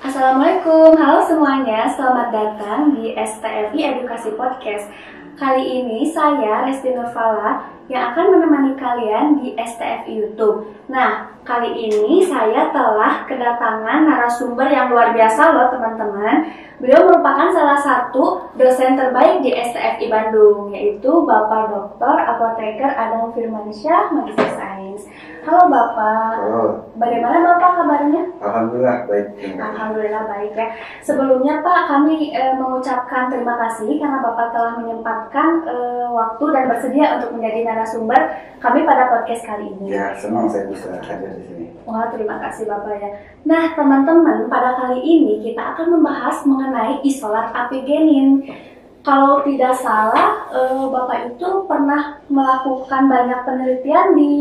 Assalamualaikum, halo semuanya, selamat datang di STFI Edukasi Podcast. Kali ini saya Resti Nurfala yang akan menemani kalian di STFI YouTube. Nah, kali ini saya telah kedatangan narasumber yang luar biasa loh teman-teman. Beliau merupakan salah satu dosen terbaik di STFI Bandung, yaitu Bapak Dr. Apoteker Adam Firmansyah, Magister Sains. Halo Bapak. Halo. Bagaimana Bapak kabarnya? Alhamdulillah baik. Alhamdulillah baik ya. Sebelumnya Pak, kami mengucapkan terima kasih karena Bapak telah menyempatkan waktu dan bersedia untuk menjadi narasumber kami pada podcast kali ini. Ya, senang saya bisa hadir di sini. Wah, terima kasih Bapak ya. Nah, teman-teman, pada kali ini kita akan membahas mengenai isolat apigenin. Kalau tidak salah, Bapak itu pernah melakukan banyak penelitian di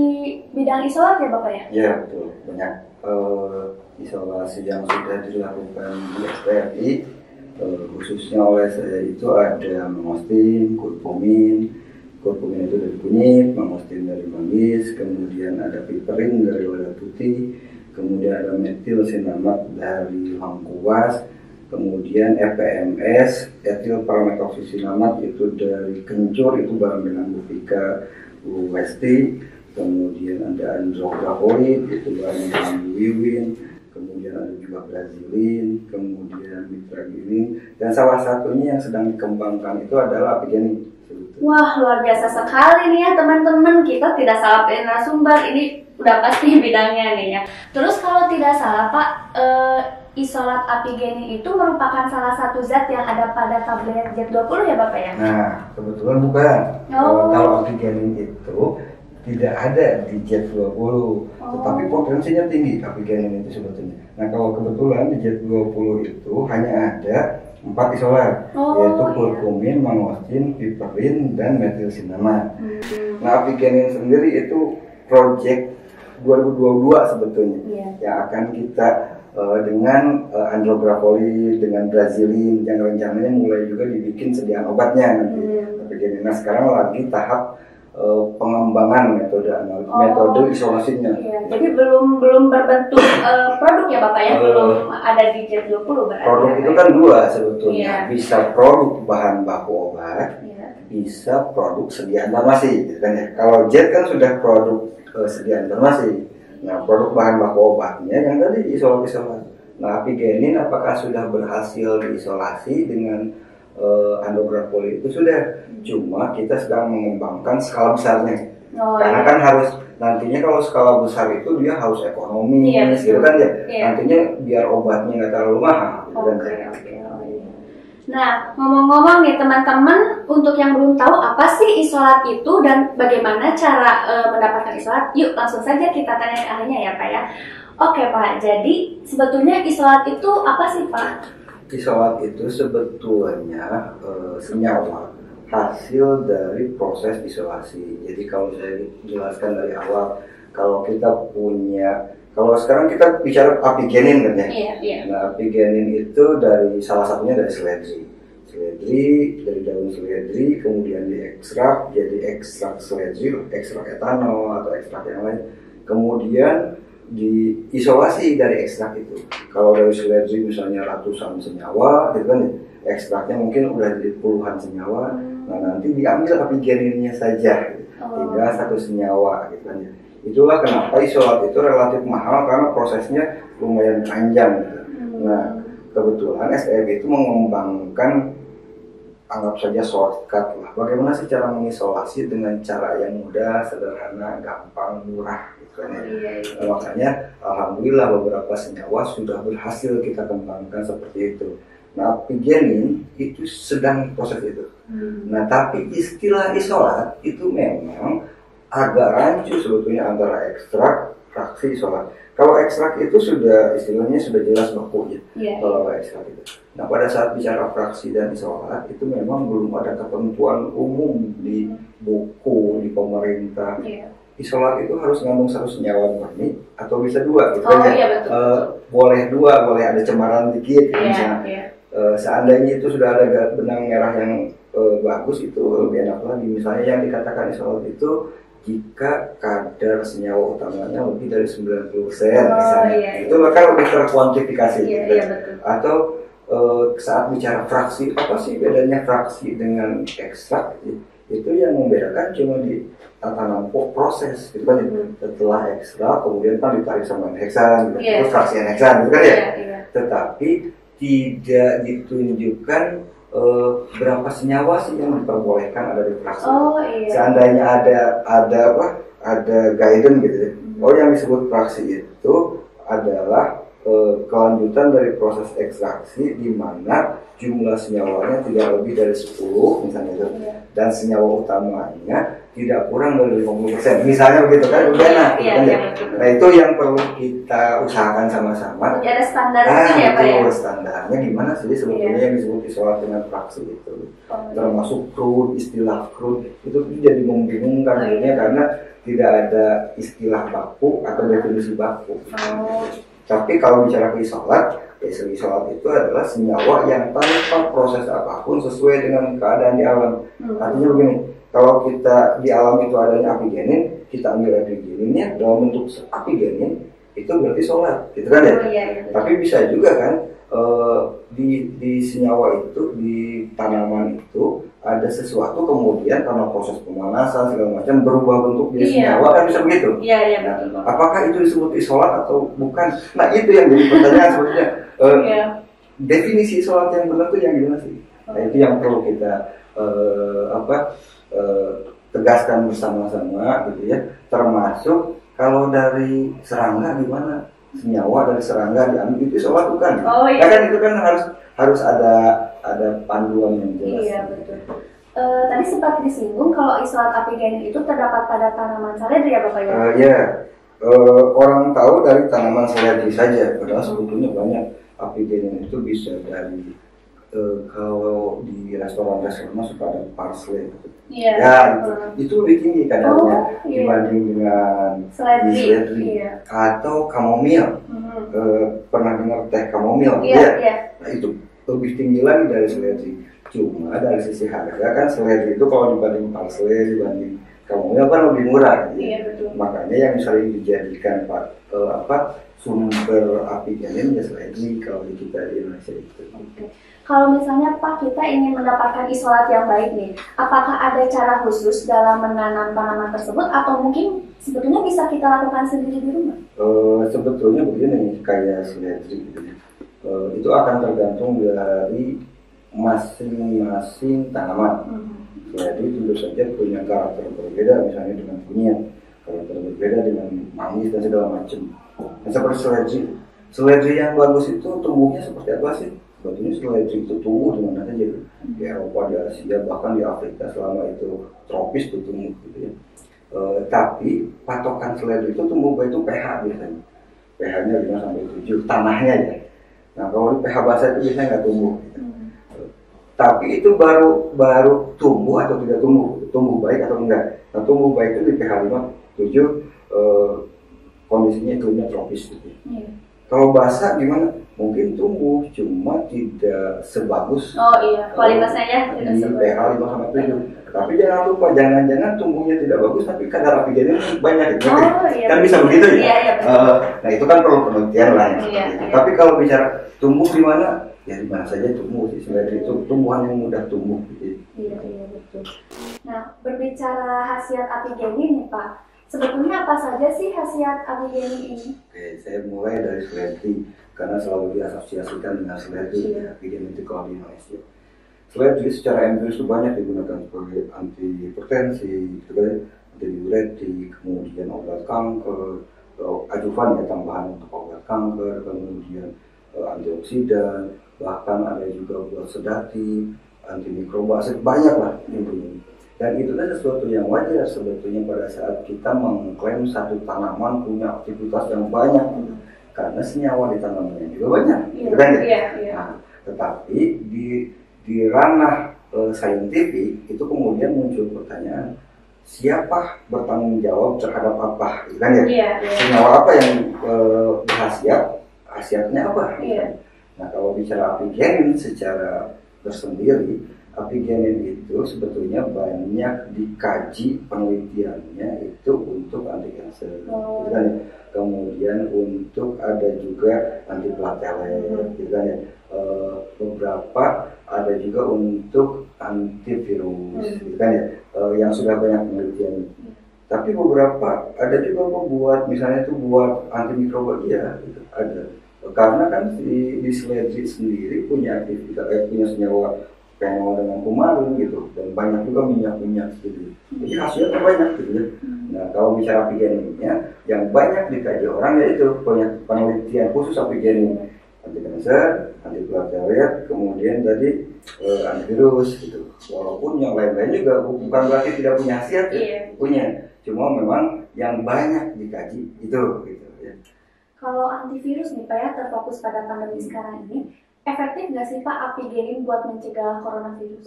bidang isolat ya Bapak ya? Ya, betul. Banyak isolasi yang sudah dilakukan di STFI, khususnya oleh saya itu ada mangostin, kurkumin. Kurkumin itu dari kunyit, mangostin dari manggis, kemudian ada piperin dari lada putih, kemudian ada metilsinamat dari lengkuas, kemudian EPMS, etil parametoxisinamat itu dari kencur, itu barang dengan bufika westi, kemudian ada andrografoid, itu barang dengan wiwin, kemudian ada juga brazilin, kemudian mitragilin, dan salah satunya yang sedang dikembangkan itu adalah apigenin. Wah, luar biasa sekali nih ya teman-teman. Kita tidak salah pilih narasumber, ini udah pasti bidangnya nih ya. Terus kalau tidak salah Pak, isolat apigenin itu merupakan salah satu zat yang ada pada tablet Z20 ya Bapak ya? Nah, kebetulan bukan. Kalau apigenin itu tidak ada di Z20, tetapi potensinya tinggi apigenin itu sebetulnya. Nah, kalau kebetulan di Z20 itu hanya ada 4 isolat, yaitu kurkumin, mangostin, piperin, dan metilsinamat. Nah, apigenin sendiri itu project 2022 sebetulnya, yang akan kita dengan andrografoid, dengan brazilin, yang rencananya mulai juga dibikin sediaan obatnya nanti. Apigenin. Nah, sekarang lagi tahap pengembangan metode isolasinya. Iya. Jadi belum berbentuk produk ya Bapak ya, belum ada di Z20 berarti. Produk itu kan dua sebetulnya, bisa produk bahan baku obat, bisa produk sediaan farmasi, gitu kan ya. Kalau Z kan sudah produk sediaan farmasi. Nah, produk bahan baku obatnya yang tadi isolasi. Nah, apigenin apakah sudah berhasil diisolasi dengan andrografoid itu sudah, cuma kita sedang mengembangkan skala besarnya. Karena kan harus nantinya kalau skala besar itu dia harus ekonomis, gitu kan ya. Nantinya biar obatnya nggak terlalu mahal. Nah, ngomong-ngomong nih teman-teman, untuk yang belum tahu apa sih isolat itu dan bagaimana cara mendapatkan isolat, yuk langsung saja kita tanya ke ahlinya ya Pak ya. Oke Pak, jadi sebetulnya isolat itu apa sih Pak? Isolat itu sebetulnya senyawa hasil dari proses isolasi. Jadi kalau saya jelaskan dari awal, kalau kita punya, kalau sekarang kita bicara apigenin kan ya. Nah, apigenin itu dari salah satunya dari seledri, dari daun seledri, kemudian diekstrak jadi ekstrak seledri, ekstrak etanol atau ekstrak yang lain, kemudian diisolasi dari ekstrak itu. Kalau dari seledri misalnya ratusan senyawa, gitu kan, ekstraknya mungkin udah jadi puluhan senyawa. Nah, nanti diambil apigeninnya saja, tinggal satu senyawa, gitu kan. Itulah kenapa isolat itu relatif mahal karena prosesnya lumayan panjang. Gitu. Nah, kebetulan STFI itu mengembangkan, anggap saja shortcut lah. Bagaimana sih cara mengisolasi dengan cara yang mudah, sederhana, gampang, murah. Nah, makanya alhamdulillah beberapa senyawa sudah berhasil kita kembangkan seperti itu. Nah, apigenin itu sedang proses itu. Nah, tapi istilah isolat itu memang agak rancu sebetulnya antara ekstrak, fraksi, isolat. Kalau ekstrak itu sudah istilahnya sudah jelas bakunya. Kalau ekstrak itu. Nah, pada saat bicara fraksi dan isolat itu memang belum ada ketentuan umum di buku, di pemerintah. Isolat itu harus mengandung 1 senyawa murni atau bisa 2 gitu kan ya. Boleh 2, boleh ada cemaran dikit misalnya. Seandainya itu sudah ada benang merah yang bagus, itu lebih enak lagi. Misalnya yang dikatakan isolat itu jika kadar senyawa utamanya lebih dari 90%, iya. Itu maka lebih terkuantifikasi. Iya, iya, betul. Atau saat bicara fraksi, apa sih bedanya fraksi dengan ekstrak? Itu yang membedakan cuma di tatanan proses, gitu kan. Setelah ekstrak kemudian kan ditarik sama heksan, itu fraksi heksan, gitu kan ya. Tetapi tidak ditunjukkan berapa senyawa sih yang diperbolehkan ada di fraksi. Seandainya ada guidance gitu ya. Yang disebut fraksi itu adalah kelanjutan dari proses ekstraksi di mana jumlah senyawanya tidak lebih dari 10 misalnya itu, dan senyawa utamanya tidak kurang dari 50%, misalnya begitu kan, udah nah itu yang perlu kita usahakan sama-sama. Ada standarnya ya Pak ya? Standarnya gimana sih sebetulnya yang disebut isolat dengan fraksi itu, termasuk crude, istilah crude itu jadi membingungkan karena tidak ada istilah baku atau definisi baku. Tapi kalau bicara isolat, isolat itu adalah senyawa yang tanpa proses apapun sesuai dengan keadaan di alam. Artinya begini, kalau kita di alam itu adanya apigenin, kita ambil apigeninnya dalam bentuk apigenin, itu berarti isolat, gitu kan ya? Tapi bisa juga kan di senyawa itu, di tanaman itu ada sesuatu kemudian karena proses pemanasan segala macam berubah bentuk jadi senyawa, kan bisa begitu? Nah, apakah itu disebut isolat atau bukan? Nah itu yang jadi pertanyaan sebetulnya. Definisi isolat yang benar itu yang gimana sih? Nah itu yang perlu kita tegaskan bersama-sama gitu ya. Termasuk kalau dari serangga gimana? Senyawa dari serangga diambil itu isolat bukan? Nah kan itu kan harus ada panduan yang jelas. Iya betul. Tadi sempat disinggung kalau isolat apigenin itu terdapat pada tanaman seledri ya Bapak ya? Orang tahu dari tanaman seledri saja, padahal sebetulnya banyak. Apigenin itu bisa dari kalau di restoran suka ada parsley. Itu lebih tinggi kadarnya dibanding dengan seledri. Atau kamomil. Pernah dengar teh kamomil? Nah itu lebih tinggi lagi dari seledri. Cuma dari sisi harga kan seledri itu kalau dibanding parsley, dibanding kamomil kan lebih murah. Makanya yang sering dijadikan sumber apigenin ya seledri kalau di kita di Indonesia itu. Kalau misalnya Pak kita ingin mendapatkan isolat yang baik nih, apakah ada cara khusus dalam menanam tanaman tersebut atau mungkin sebetulnya bisa kita lakukan sendiri di rumah? Sebetulnya begini, kayak seledri gitu ya. Itu akan tergantung dari masing-masing tanaman. Seledri tentu saja punya karakter berbeda, misalnya dengan kunyit, karakter berbeda dengan manis dan segala macam. Nah, seperti seledri yang bagus itu tumbuhnya seperti apa sih? Sebetulnya seledri itu tumbuh di mana saja, di Eropa, di Asia, bahkan di Afrika selama itu tropis itu tumbuh gitu ya. Tapi patokan seledri itu tumbuh baik itu pH biasanya, pH-nya 5-7 tanahnya ya. Nah kalau di pH basah itu biasanya nggak tumbuh. Tapi itu baru tumbuh atau tidak tumbuh baik atau enggak. Nah tumbuh baik itu di pH 5-7 kondisinya iklimnya tropis gitu. Kalau basah gimana? Mungkin tumbuh, cuma tidak sebagus. Kualitasnya ya tidak di pH 5-7. Tapi jangan lupa, jangan-jangan tumbuhnya tidak bagus, tapi kadar apigenin banyak gitu. Kan bisa begitu ya? Nah itu kan perlu penelitian lah. Tapi kalau bicara tumbuh di mana? Ya di mana saja tumbuh sih. Seledri itu tumbuhan yang mudah tumbuh gitu. Iya betul. Nah berbicara khasiat apigenin nih Pak, sebetulnya apa saja sih khasiat apigenin ini? Saya mulai dari seledri karena selalu diasosiasikan dengan seledri. Apigenin itu kalau di Indonesia. Seledri secara empiris itu banyak digunakan sebagai anti hipertensi, anti diuretik, kemudian obat kanker, ajuvan ya tambahan untuk obat kanker, kemudian antioksidan, bahkan ada juga buat sedatif, anti mikroba, banyak lah intinya. Dan itu kan sesuatu yang wajar sebetulnya pada saat kita mengklaim satu tanaman punya aktivitas yang banyak, karena senyawa di tanamannya juga banyak, Nah, tetapi di ranah saintifik itu kemudian muncul pertanyaan, siapa bertanggung jawab terhadap apa, senyawa apa yang berkhasiat, khasiatnya apa? Nah kalau bicara apigenin secara tersendiri Apigenin itu sebetulnya banyak dikaji penelitiannya itu untuk anti kanker, gitu kan ya. Kemudian untuk ada juga anti platelet, gitu kan ya. Beberapa ada juga untuk antivirus, gitu kan ya. Yang sudah banyak penelitian. Tapi beberapa ada juga buat misalnya itu buat antimikroba gitu, ada. Karena kan di seledri sendiri punya aktivitas, punya senyawa fenol dengan kumarin gitu, dan banyak juga minyak-minyak gitu. Jadi hasilnya banyak gitu ya. Nah kalau bicara apigeninnya, yang banyak dikaji orang yaitu penelitian khusus apigenin, anti kanker, anti platelet, kemudian tadi antivirus gitu. Walaupun yang lain-lain juga bukan berarti tidak punya khasiat, punya. Cuma memang yang banyak dikaji itu gitu ya. Kalau antivirus nih Pak ya, terfokus pada pandemi sekarang ini, efektif nggak sih Pak apigenin buat mencegah coronavirus?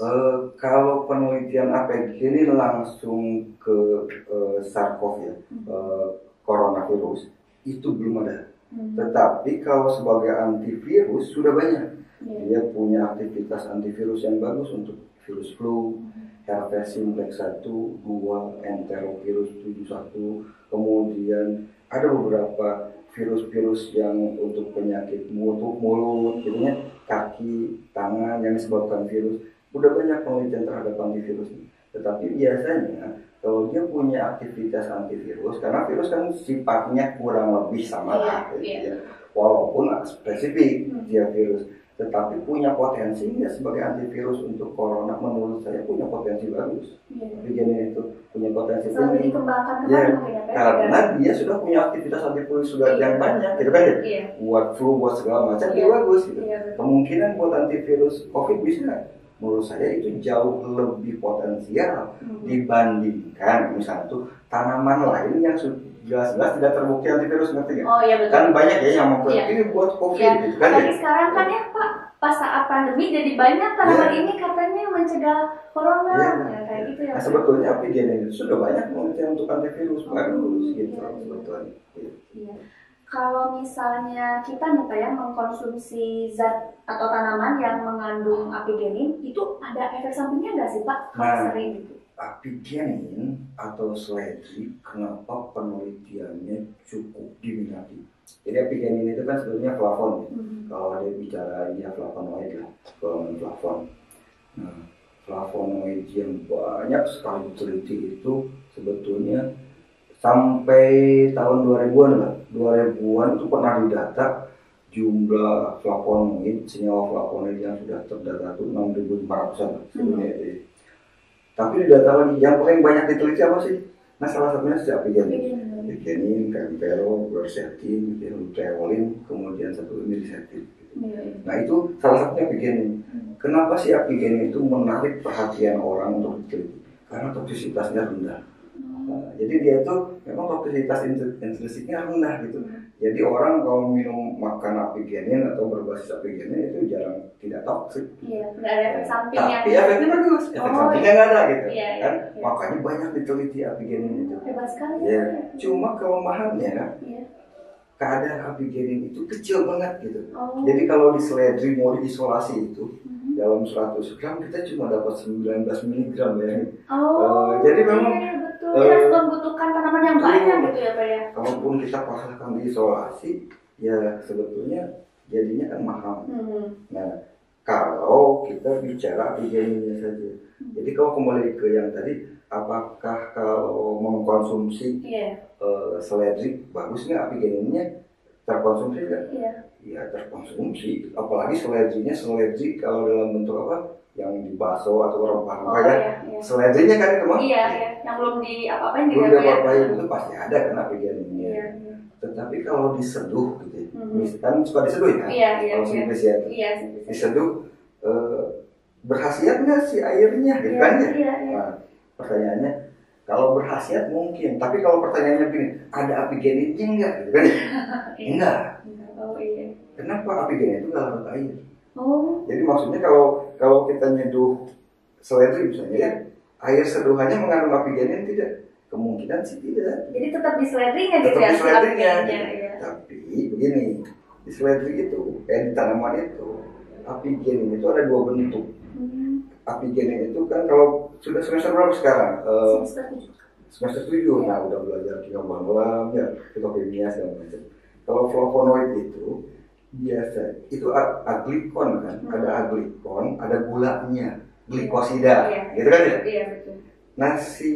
Kalau penelitian apigenin langsung ke SARS-CoV ya, coronavirus, itu belum ada. Tetapi kalau sebagai antivirus sudah banyak. Dia punya aktivitas antivirus yang bagus untuk virus flu, herpes simplex 1, 2, enterovirus 71, kemudian ada beberapa virus-virus yang untuk penyakit mulut, jadinya kaki, tangan yang disebabkan virus. Udah banyak penelitian terhadap antivirus. Tetapi biasanya kalau dia punya aktivitas antivirus, karena virus kan sifatnya kurang lebih sama lah, ya. Walaupun spesifik dia virus, tetapi punya potensi nggak sebagai antivirus untuk corona? Menurut saya punya potensi bagus. Apigenin itu punya potensi tinggi. Karena dia sudah punya aktivitas antivirus sudah yang banyak, gitu kan ya? Buat flu, buat segala macam dia bagus. Gitu. Kemungkinan buat antivirus COVID bisa. Menurut saya itu jauh lebih potensial dibandingkan misalnya tuh tanaman lain yang jelas-jelas tidak terbukti antivirus, ngerti nggak? Oh iya betul. Kan banyak ya yang membuat ini buat COVID gitu kan ya. Sekarang kan ya Pak, pas saat pandemi jadi banyak tanaman ini katanya mencegah corona, kayak gitu ya. Nah sebetulnya apigenin itu sudah banyak penelitian untuk antivirus bagus gitu sebetulnya. Iya. Kalau misalnya kita nih Pak ya mengkonsumsi zat atau tanaman yang mengandung apigenin, itu ada efek sampingnya nggak sih Pak? Kalau sering gitu. Apigenin atau seledri, kenapa penelitiannya cukup diminati? Jadi apigenin itu kan sebetulnya flavon. Kalau dia bicara ini flavonoid lah, flavon. Nah, flavonoid yang banyak sekali diteliti itu sebetulnya sampai tahun 2000-an lah. 2000-an itu pernah didata jumlah flavonoid, senyawa flavonoid yang sudah terdata itu 6.500-an sebenarnya. Tapi di data lagi yang paling banyak diteliti apa sih? Nah salah satunya si apigenin, campero, quercetin, luteolin, kemudian satu milisetin. Nah itu salah satunya apigenin. Kenapa si apigenin itu menarik perhatian orang untuk diteliti? Karena toksisitasnya rendah. Jadi dia tuh memang toksisitas intrinsiknya rendah gitu. Jadi orang kalau minum makan apigenin atau berbasis apigenin itu jarang tidak toksik. Nggak ada efek sampingnya. Tapi efeknya bagus, efek sampingnya nggak ada gitu. Kan? Makanya banyak diteliti apigenin itu. Hebat sekali. Cuma kelemahannya kadar apigenin itu kecil banget gitu. Jadi kalau di seledri mau diisolasi itu dalam 100 gram kita cuma dapat 19 mg ya. Jadi memang harus membutuhkan tanaman yang banyak gitu ya Pak ya. Kalaupun kita paksakan diisolasi, ya sebetulnya jadinya kan mahal. Nah, kalau kita bicara apigeninnya saja. Jadi kalau kembali ke yang tadi, apakah kalau mengkonsumsi seledri bagus nggak apigeninnya? Terkonsumsi nggak? Ya terkonsumsi. Apalagi seledri kalau dalam bentuk apa? Yang dibaso atau rempah-rempah seledrinya kan itu mah yang belum diapa-apain itu pasti ada kan apigeninnya. Tetapi kalau diseduh gitu kan suka diseduh ya kalau simplis ya diseduh berkhasiat nggak si airnya gitu kan ya. Nah, pertanyaannya kalau berkhasiat mungkin, tapi kalau pertanyaannya begini, ada apigeninnya enggak gitu kan ya? Enggak. Kenapa apigenin itu nggak larut air? Jadi maksudnya kalau kita nyeduh seledri misalnya air seduhannya mengandung apigenin tidak? Kemungkinan sih tidak. Jadi tetap di seledrinya gitu ya? Tetap di seledrinya. Tapi begini, di seledri itu, di tanaman itu, apigenin itu ada dua bentuk. apigenin itu kan kalau sudah semester berapa sekarang? Semester 7. Nah, udah belajar kimia malam ya, fitokimia segala macam. Kalau flavonoid itu biasa itu aglikon kan, ada aglikon, ada gulanya, glikosida, gitu kan ya? Iya, betul. Nah, si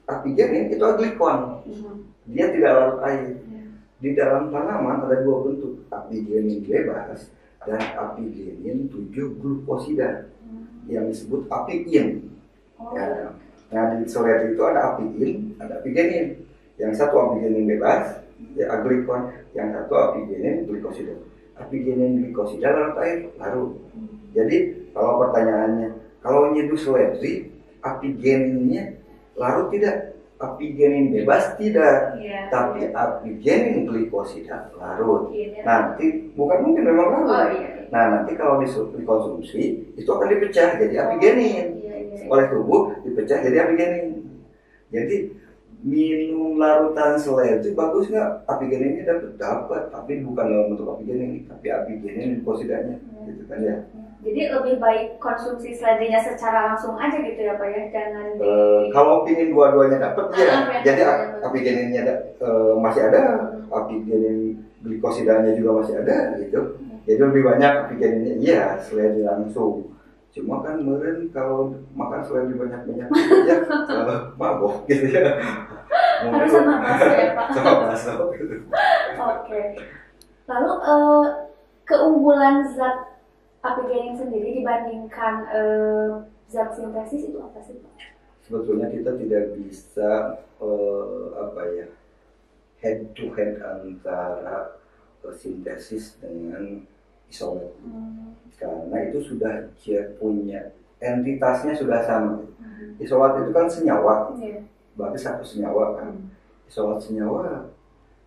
apigenin itu aglikon, dia tidak larut air. Di dalam tanaman ada dua bentuk, apigenin bebas dan apigenin 7 glukosida yang disebut apiin. Ya. Nah, di seledri itu ada apiin, ada apigenin. Yang satu apigenin bebas, ya aglikon, yang satu apigenin glikosida. Apigenin glikosida larut air, larut. Jadi kalau pertanyaannya, kalau nyeduh seledri, apigeninnya larut tidak? Apigenin bebas tidak, tapi apigenin glikosida larut. Nanti bukan mungkin memang larut. Nah, nanti kalau dikonsumsi itu akan dipecah jadi apigenin oleh tubuh, dipecah jadi apigenin. Jadi minum larutan seledri bagus nggak? Apigeninnya dapat, tapi bukan dalam bentuk apigenin, tapi apigenin glikosidanya, gitu kan ya. Jadi lebih baik konsumsi seledrinya secara langsung aja gitu ya Pak ya, jangan kalau pingin dua-duanya dapat ya, jadi apigeninnya masih ada, apigenin glikosidanya juga masih ada gitu. Jadi lebih banyak apigeninnya, iya seledri langsung. Cuma kan meren kalau makan seledri banyak-banyak ya mabok gitu ya. Harus sama bakso ya Pak. Sama bakso. Oke. Lalu keunggulan zat apigenin sendiri dibandingkan zat sintesis itu apa sih Pak? Sebetulnya kita tidak bisa head to head antara sintesis dengan isolat, karena itu sudah punya entitasnya sudah sama. Isolat itu kan senyawa, berarti satu senyawa kan. Isolat senyawa,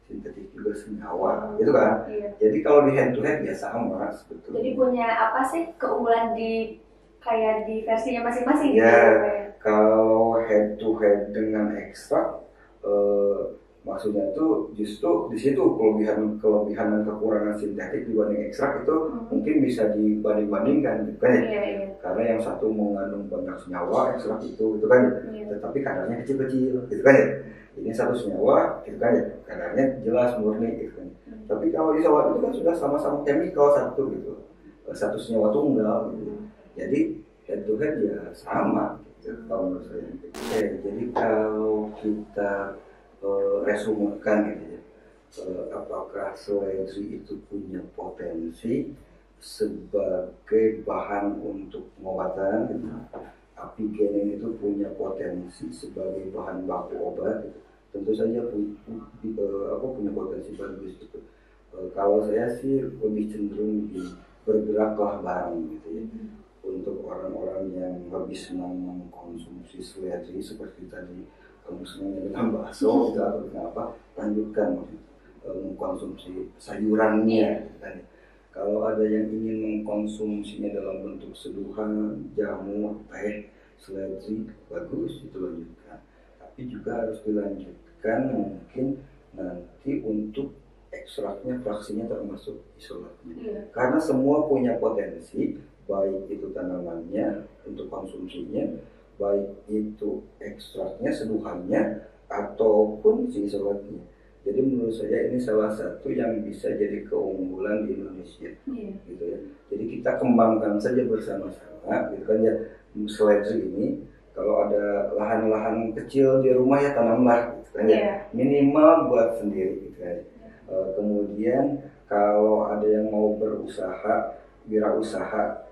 sintetik juga senyawa, gitu kan? Jadi kalau di head to head ya sama sebetulnya. Jadi punya apa sih keunggulan di kayak di versinya masing-masing ya, gitu ya? Kalau head to head dengan ekstrak, maksudnya tuh justru di situ kelebihan dan kekurangan sintetik dibanding ekstrak itu mungkin bisa dibanding-bandingkan, gitu kan ya? Karena yang satu mengandung banyak senyawa, ekstrak itu kan ya? Tetapi kadarnya kecil-kecil, gitu kan ya? Ini satu senyawa, gitu kan ya, kadarnya jelas murni, gitu kan. Tapi kalau isolat itu kan sudah sama-sama chemical satu gitu, satu senyawa tunggal gitu. Jadi head to head ya sama gitu, kalau menurut saya. Jadi kalau kita resumekan gitu ya, apakah seledri itu punya potensi sebagai bahan untuk pengobatan gitu. Apigenin itu punya potensi sebagai bahan baku obat gitu. Tentu saja punya potensi bagus gitu. Kalau saya sih lebih cenderung bergeraklah bareng gitu ya. Untuk orang-orang yang lebih senang mengkonsumsi seledri seperti tadi kamu senangnya dengan bakso gitu, atau dengan apa, lanjutkan mengkonsumsi sayurannya gitu. Kalau ada yang ingin mengkonsumsinya dalam bentuk seduhan, jamu, teh, seledri, bagus itu lanjutkan. Tapi juga harus dilanjutkan mungkin nanti untuk ekstraknya, fraksinya termasuk isolatnya. Karena semua punya potensi, baik itu tanamannya untuk konsumsinya, baik itu ekstraknya, seduhannya, ataupun si isolatnya. Jadi menurut saya ini salah satu yang bisa jadi keunggulan di Indonesia, gitu ya. Jadi kita kembangkan saja bersama-sama, gitu kan ya. Seledri ini, kalau ada lahan-lahan kecil di rumah ya tanamlah, gitu kan ya. Minimal buat sendiri, gitu kan. Kemudian kalau ada yang mau berusaha, wirausaha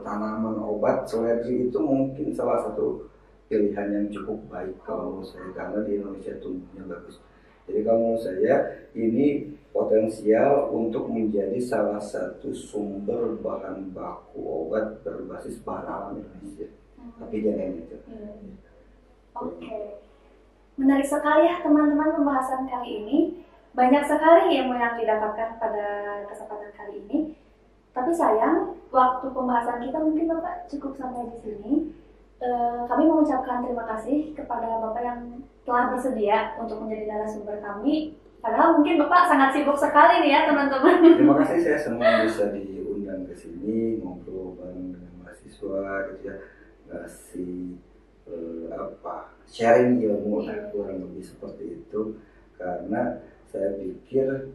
tanaman obat, seledri itu mungkin salah satu pilihan yang cukup baik kalau menurut saya, karena di Indonesia tumbuhnya bagus. Jadi kalau menurut saya ini potensial untuk menjadi salah satu sumber bahan baku obat berbasis bahan alam Indonesia. Tapi jangan itu. Oke. Menarik sekali ya teman-teman pembahasan kali ini. Banyak sekali ilmu yang didapatkan pada kesempatan kali ini. Tapi sayang, waktu pembahasan kita mungkin Bapak cukup sampai di sini. Kami mengucapkan terima kasih kepada Bapak yang telah bersedia untuk menjadi narasumber kami. Padahal mungkin Bapak sangat sibuk sekali nih ya teman-teman. Terima kasih, saya senang bisa diundang ke sini ngobrol bareng dengan mahasiswa. mahasiswa gitu ya, ngasih sharing ilmu kurang lebih seperti itu. Karena saya pikir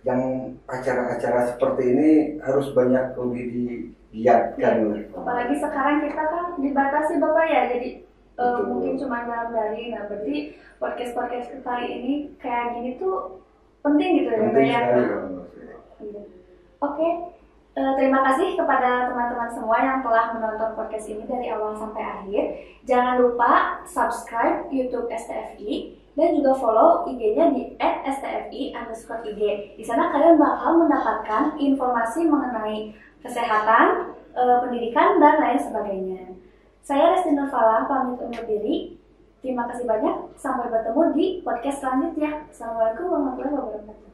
yang acara-acara seperti ini harus banyak lebih digiatkan. Apalagi sekarang kita kan dibatasi Bapak ya, jadi mungkin cuma dalam daring. Nah berarti podcast kali ini kayak gini tuh penting gitu ya Bapak ya. Oke. Terima kasih kepada teman-teman semua yang telah menonton podcast ini dari awal sampai akhir. Jangan lupa subscribe YouTube STFI dan juga follow IG-nya di @stfi_ig. Di sana kalian bakal mendapatkan informasi mengenai kesehatan, pendidikan, dan lain sebagainya. Saya Resti Nurfala, pamit undur diri. Terima kasih banyak. Sampai bertemu di podcast selanjutnya. Assalamualaikum warahmatullahi wabarakatuh.